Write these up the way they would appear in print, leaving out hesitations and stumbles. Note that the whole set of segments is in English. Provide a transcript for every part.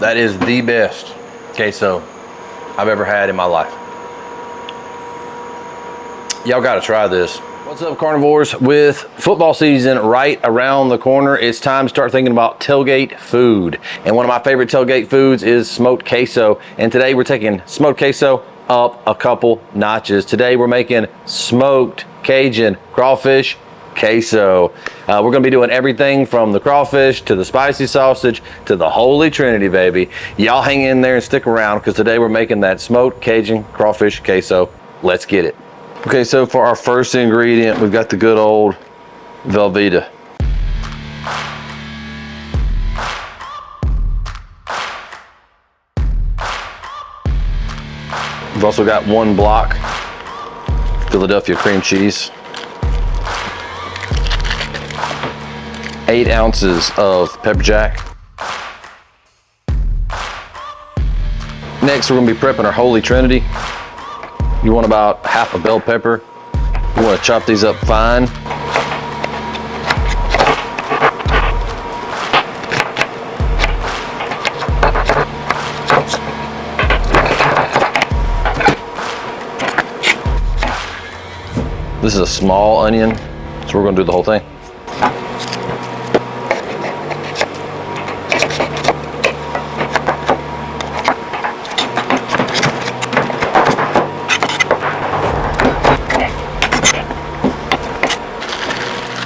That is the best queso I've ever had in my life. Y'all gotta try this. What's up, carnivores? With football season right around the corner, it's time to start thinking about tailgate food. And one of my favorite tailgate foods is smoked queso. And today we're taking smoked queso up a couple notches. Today we're making smoked Cajun crawfish queso. We're gonna be doing everything from the crawfish to the spicy sausage to the holy trinity, baby. Y'all hang in there and stick around, because today we're making that smoked Cajun crawfish queso. Let's get it. Okay, so for our first ingredient, we've got the good old Velveeta. We've also got 1 block Philadelphia cream cheese, 8 ounces of pepper jack. Next, we're gonna be prepping our holy trinity. You want about half a bell pepper. You want to chop these up fine. This is a small onion, so we're going to do the whole thing.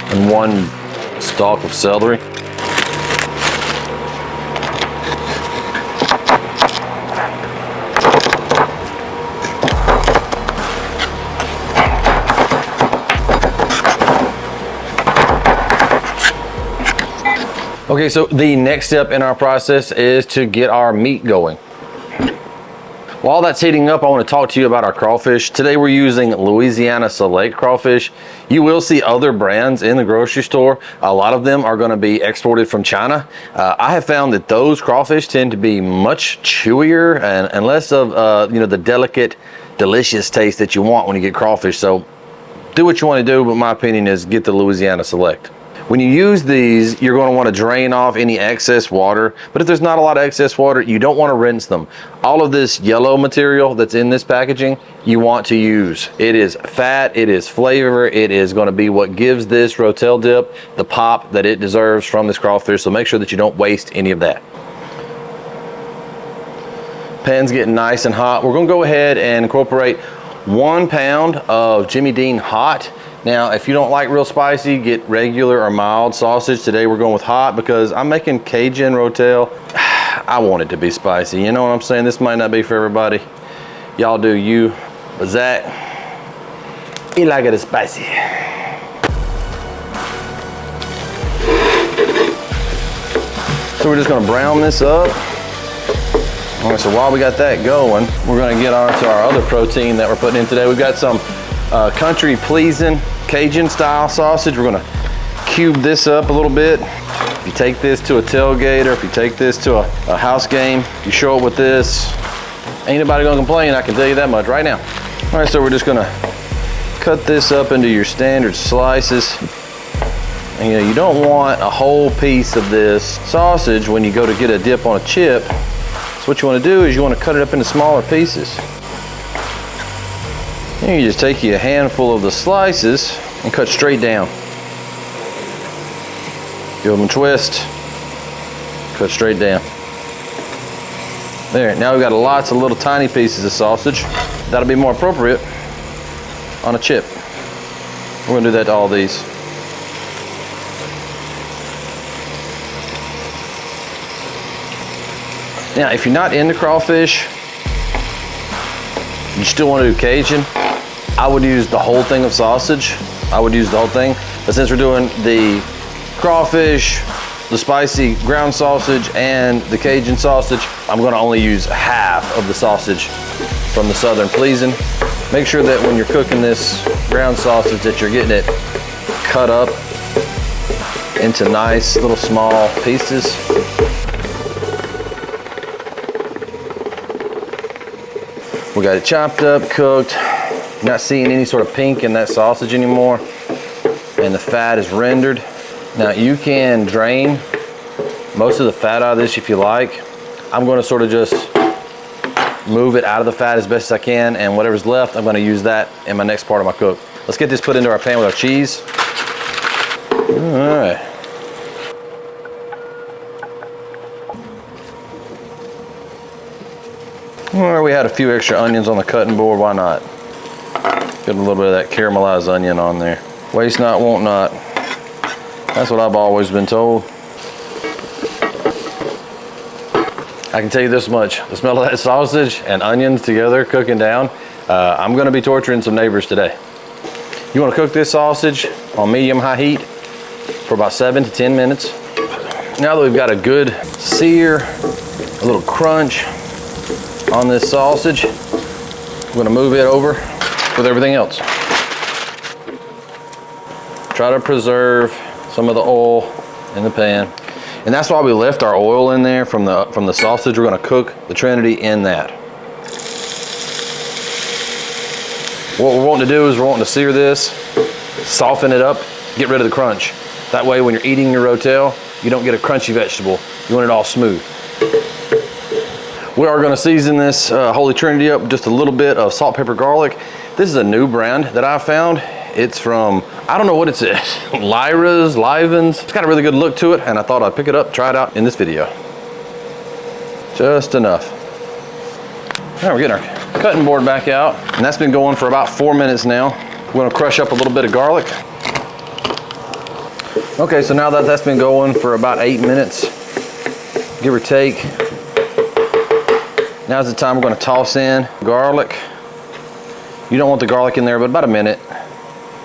And 1 stalk of celery. Okay, so the next step in our process is to get our meat going. While that's heating up, I want to talk to you about our crawfish. Today we're using Louisiana-inspired crawfish. You will see other brands in the grocery store. A lot of them are going to be exported from China. I have found that those crawfish tend to be much chewier and less of you know, the delicate, delicious taste that you want when you get crawfish. So do what you want to do, but my opinion is get the Louisiana-inspired. When you use these, you're going to want to drain off any excess water, but if there's not a lot of excess water, you don't want to rinse them. All of this yellow material that's in this packaging, you want to use. It is fat, it is flavor, it is going to be what gives this Rotel dip the pop that it deserves from this crawfish, so make sure that you don't waste any of that. Pan's getting nice and hot. We're going to go ahead and incorporate 1 pound of Jimmy Dean hot. Now, if you don't like real spicy, get regular or mild sausage. Today we're going with hot because I'm making Cajun Rotel. I want it to be spicy. You know what I'm saying? This might not be for everybody. Y'all do you. But Zach, he like it spicy. So we're just gonna brown this up. All right, so while we got that going, we're gonna get on to our other protein that we're putting in today. We've got some country pleasing Cajun style sausage. We're gonna cube this up a little bit. If you take this to a tailgate, or if you take this to a house game, you show up with this, ain't nobody gonna complain, I can tell you that much right now. All right, so we're just gonna cut this up into your standard slices. And you know, you don't want a whole piece of this sausage when you go to get a dip on a chip. So what you wanna do is you wanna cut it up into smaller pieces. And you just take you a handful of the slices and cut straight down. Give them a twist, cut straight down. There, now we've got lots of little tiny pieces of sausage. That'll be more appropriate on a chip. We're gonna do that to all these. Now, if you're not into crawfish, you still want to do Cajun, I would use the whole thing of sausage. I would use the whole thing. But since we're doing the crawfish, the spicy ground sausage, and the Cajun sausage, I'm gonna only use half of the sausage from the Southern Pleasing. Make sure that when you're cooking this ground sausage that you're getting it cut up into nice little small pieces. We got it chopped up, cooked. Not seeing any sort of pink in that sausage anymore. And the fat is rendered. Now you can drain most of the fat out of this if you like. I'm going to sort of just move it out of the fat as best as I can, and whatever's left, I'm going to use that in my next part of my cook. Let's get this put into our pan with our cheese. All right. Well, we had a few extra onions on the cutting board, why not? Get a little bit of that caramelized onion on there. Waste not, want not. That's what I've always been told. I can tell you this much, the smell of that sausage and onions together cooking down, I'm gonna be torturing some neighbors today. You wanna cook this sausage on medium-high heat for about 7 to 10 minutes. Now that we've got a good sear, a little crunch on this sausage, I'm gonna move it over with everything else. Try to preserve some of the oil in the pan. And that's why we left our oil in there from the sausage. We're gonna cook the Trinity in that. What we're wanting to do is we're wanting to sear this, soften it up, get rid of the crunch. That way when you're eating your Rotel, you don't get a crunchy vegetable. You want it all smooth. We are gonna season this Holy Trinity up with just a little bit of salt, pepper, garlic. This is a new brand that I found. It's from, I don't know what it is, Livens. It's got a really good look to it, and I thought I'd pick it up, try it out in this video. Just enough. Now we're getting our cutting board back out, and that's been going for about 4 minutes now. We're gonna crush up a little bit of garlic. Okay, so now that that's been going for about 8 minutes, give or take, now's the time we're gonna toss in garlic. You don't want the garlic in there, but about a minute.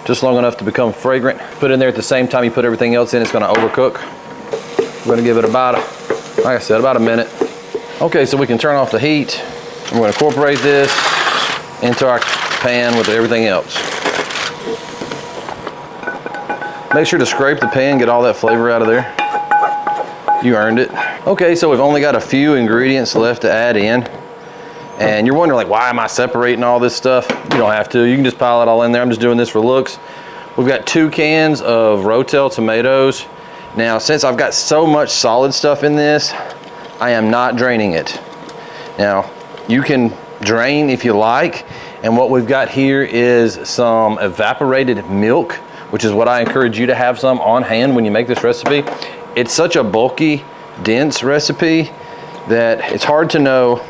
Just long enough to become fragrant. Put it in there at the same time you put everything else in, it's gonna overcook. We're gonna give it about, like I said, about a minute. Okay, so we can turn off the heat. I'm gonna incorporate this into our pan with everything else. Make sure to scrape the pan, get all that flavor out of there. You earned it. Okay, so we've only got a few ingredients left to add in. And you're wondering, like, why am I separating all this stuff? You don't have to. You can just pile it all in there. I'm just doing this for looks. We've got 2 cans of Rotel tomatoes. Now, since I've got so much solid stuff in this, I am not draining it. Now, you can drain if you like. And what we've got here is some evaporated milk, which is what I encourage you to have some on hand when you make this recipe. It's such a bulky, dense recipe that it's hard to know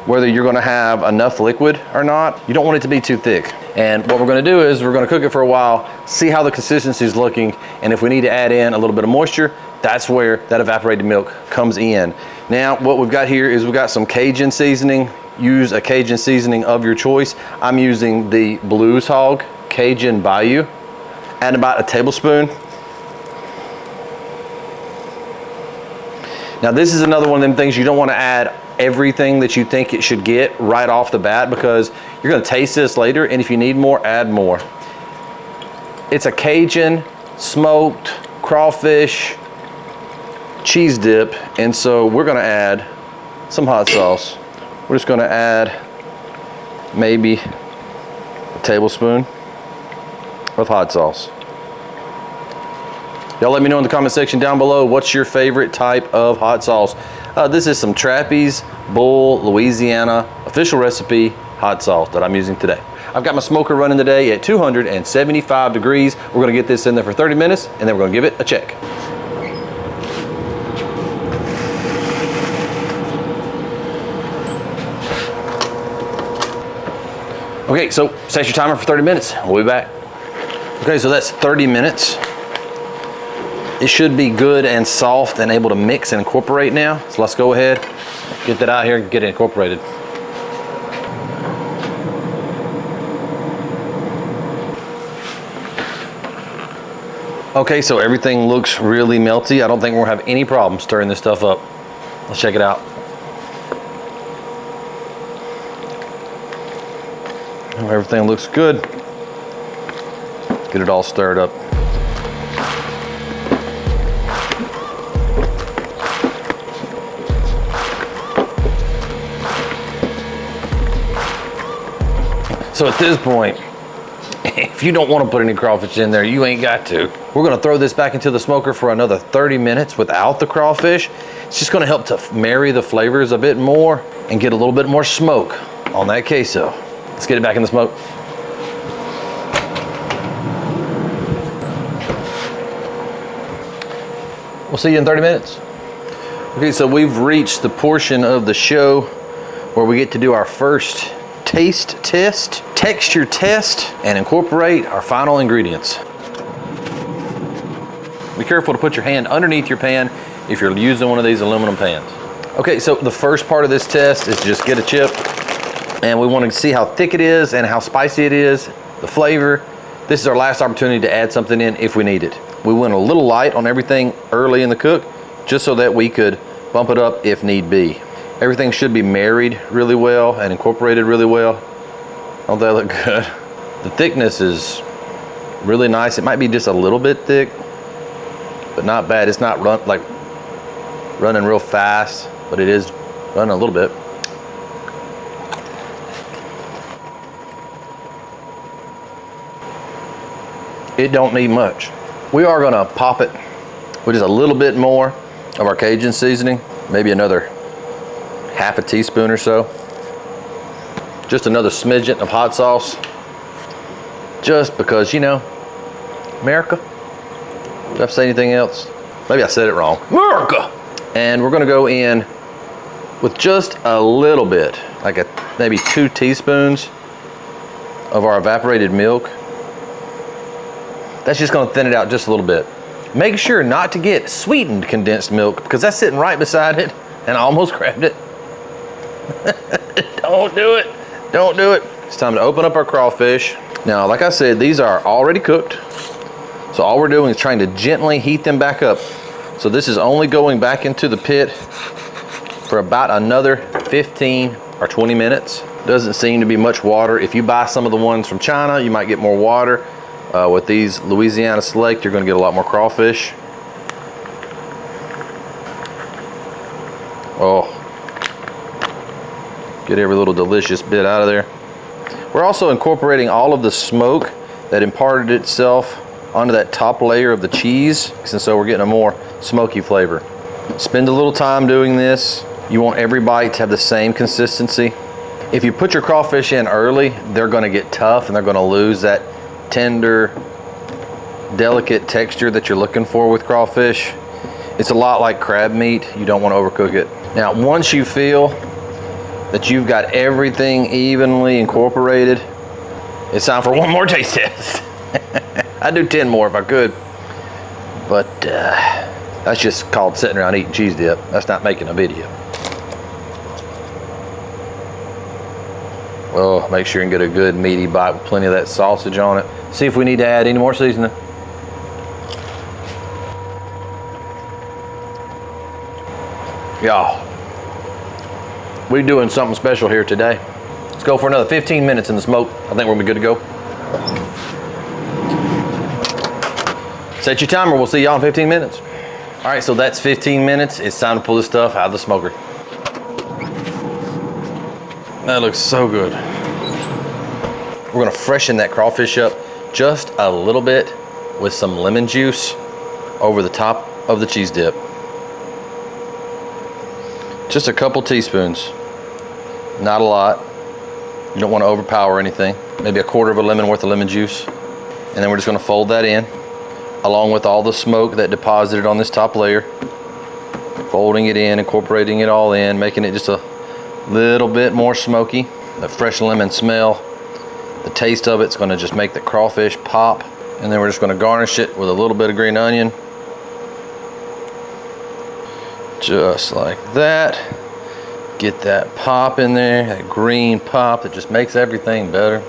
whether you're gonna have enough liquid or not. You don't want it to be too thick. And what we're gonna do is we're gonna cook it for a while, see how the consistency is looking, and if we need to add in a little bit of moisture, that's where that evaporated milk comes in. Now, what we've got here is we've got some Cajun seasoning. Use a Cajun seasoning of your choice. I'm using the Blues Hog Cajun Bayou. Add about a tablespoon. Now, this is another one of them things you don't wanna add everything that you think it should get right off the bat, because you're gonna taste this later, and if you need more, add more. It's a Cajun smoked crawfish cheese dip, and so we're gonna add some hot sauce. We're just gonna add maybe a tablespoon of hot sauce. Y'all let me know in the comment section down below, what's your favorite type of hot sauce? This is some Trappy's Bull Louisiana official recipe hot sauce that I'm using today. I've got my smoker running today at 275 degrees. We're gonna get this in there for 30 minutes, and then we're gonna give it a check. Okay, so set your timer for 30 minutes. We'll be back. Okay, so that's 30 minutes. It should be good and soft and able to mix and incorporate now. So let's go ahead, get that out here and get it incorporated. Okay, so everything looks really melty. I don't think we're gonna have any problem stirring this stuff up. Let's check it out. Everything looks good. Let's get it all stirred up. So at this point, If you don't want to put any crawfish in there, you ain't got to. We're gonna throw this back into the smoker for another 30 minutes without the crawfish. It's just gonna help to marry the flavors a bit more and get a little bit more smoke on that queso. Let's get it back in the smoke. We'll see you in 30 minutes. Okay, so we've reached the portion of the show where we get to do our first taste test, texture test, and incorporate our final ingredients. Be careful to put your hand underneath your pan if you're using one of these aluminum pans. Okay, so the first part of this test is just get a chip, and we want to see how thick it is and how spicy it is, the flavor. This is our last opportunity to add something in if we need it. We went a little light on everything early in the cook, just so that we could bump it up if need be. Everything should be married really well and incorporated really well. Don't that look good? The thickness is really nice. It might be just a little bit thick, but not bad. It's not running real fast, but it is running a little bit. It don't need much. We are gonna pop it with just a little bit more of our Cajun seasoning, maybe another half a teaspoon or so. Just another smidgen of hot sauce. Just because, you know, America. Did I say anything else? Maybe I said it wrong. America! And we're gonna go in with just a little bit, like maybe 2 teaspoons of our evaporated milk. That's just gonna thin it out just a little bit. Make sure not to get sweetened condensed milk because that's sitting right beside it and I almost grabbed it. Don't do it. Don't do it. It's time to open up our crawfish. Now, like I said, these are already cooked. So all we're doing is trying to gently heat them back up. So this is only going back into the pit for about another 15 or 20 minutes. Doesn't seem to be much water. If you buy some of the ones from China, you might get more water. With these Louisiana Select, you're gonna get a lot more crawfish. Oh, get every little delicious bit out of there. We're also incorporating all of the smoke that imparted itself onto that top layer of the cheese, and so we're getting a more smoky flavor. Spend a little time doing this. You want every bite to have the same consistency. If you put your crawfish in early, they're gonna get tough and they're gonna lose that tender, delicate texture that you're looking for with crawfish. It's a lot like crab meat. You don't want to overcook it. Now, once you feel that you've got everything evenly incorporated, it's time for one more taste test. I'd do 10 more if I could, but that's just called sitting around eating cheese dip. That's not making a video. Oh, make sure you can get a good meaty bite with plenty of that sausage on it. See if we need to add any more seasoning. Y'all, we're doing something special here today. Let's go for another 15 minutes in the smoke. I think we're gonna be good to go. Set your timer, we'll see y'all in 15 minutes. All right, so that's 15 minutes. It's time to pull this stuff out of the smoker. That looks so good. We're gonna freshen that crawfish up just a little bit with some lemon juice over the top of the cheese dip. Just a couple teaspoons, not a lot. You don't want to overpower anything. Maybe a quarter of a lemon worth of lemon juice. And then we're just gonna fold that in along with all the smoke that deposited on this top layer. Folding it in, incorporating it all in, making it just a little bit more smoky. The fresh lemon smell, the taste of it's gonna just make the crawfish pop. And then we're just gonna garnish it with a little bit of green onion. Just like that. Get that pop in there, that green pop that just makes everything better.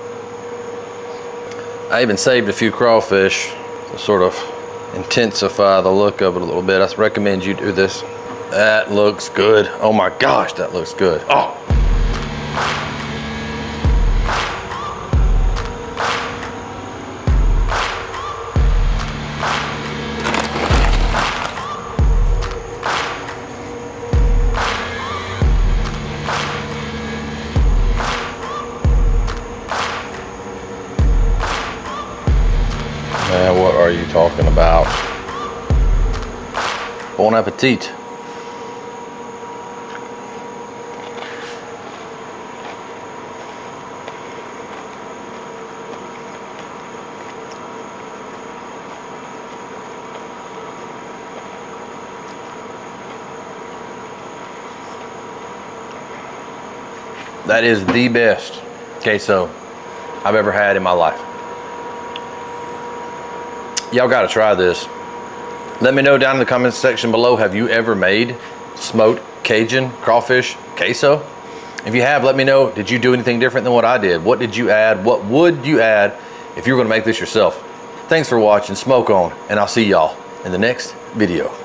I even saved a few crawfish to sort of intensify the look of it a little bit. I recommend you do this. That looks good. Oh my gosh, that looks good. Oh. Bon appetit. That is the best queso I've ever had in my life. Y'all gotta try this. Let me know down in the comments section below, have you ever made smoked Cajun crawfish queso? If you have, let me know, did you do anything different than what I did? What did you add? What would you add if you were gonna make this yourself? Thanks for watching, smoke on, and I'll see y'all in the next video.